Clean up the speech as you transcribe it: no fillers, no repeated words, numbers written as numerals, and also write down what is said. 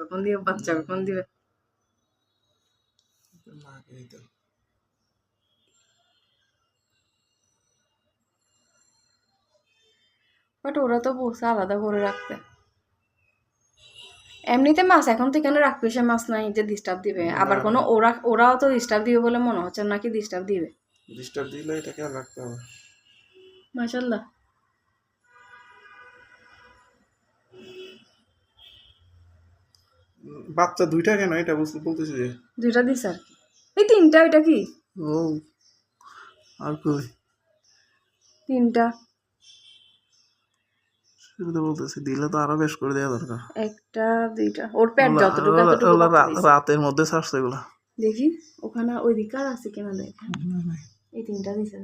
কখন দিবে, বাচ্চা কখন দিবে। বাট ওরা তো বলছে আলাদা করে রাখতে। এমনিতে মাছ এখন তো এখানে রাখবে, সে মাছ নাই যে ডিস্টার্ব দিবে। আবার কোনো ওরাও তো ডিস্টার্ব দিবে বলে মনে হচ্ছে নাকি ডিস্টার্ব দিবে। ডিস্টার্ব দিলে এটাকে আর রাখতে হবে। মাশাআল্লাহ। বাচ্চা দুইটা কেন এটা বলতেছি যে দুইটা দিছে আর কি। এই তিনটা, ওইটা কি? ও আর কই তিনটা সেটা বলতেছি, দিলে তো আরো বেশ করে দেওয়া দরকার। একটা দুইটা ওর পেট যতটুকু এতটুকু রাতের মধ্যে ছাড়ছে এগুলা। দেখি ওখানে ওই দিকে আর আছে কিনা দেখ। এই তিনটা দিছে।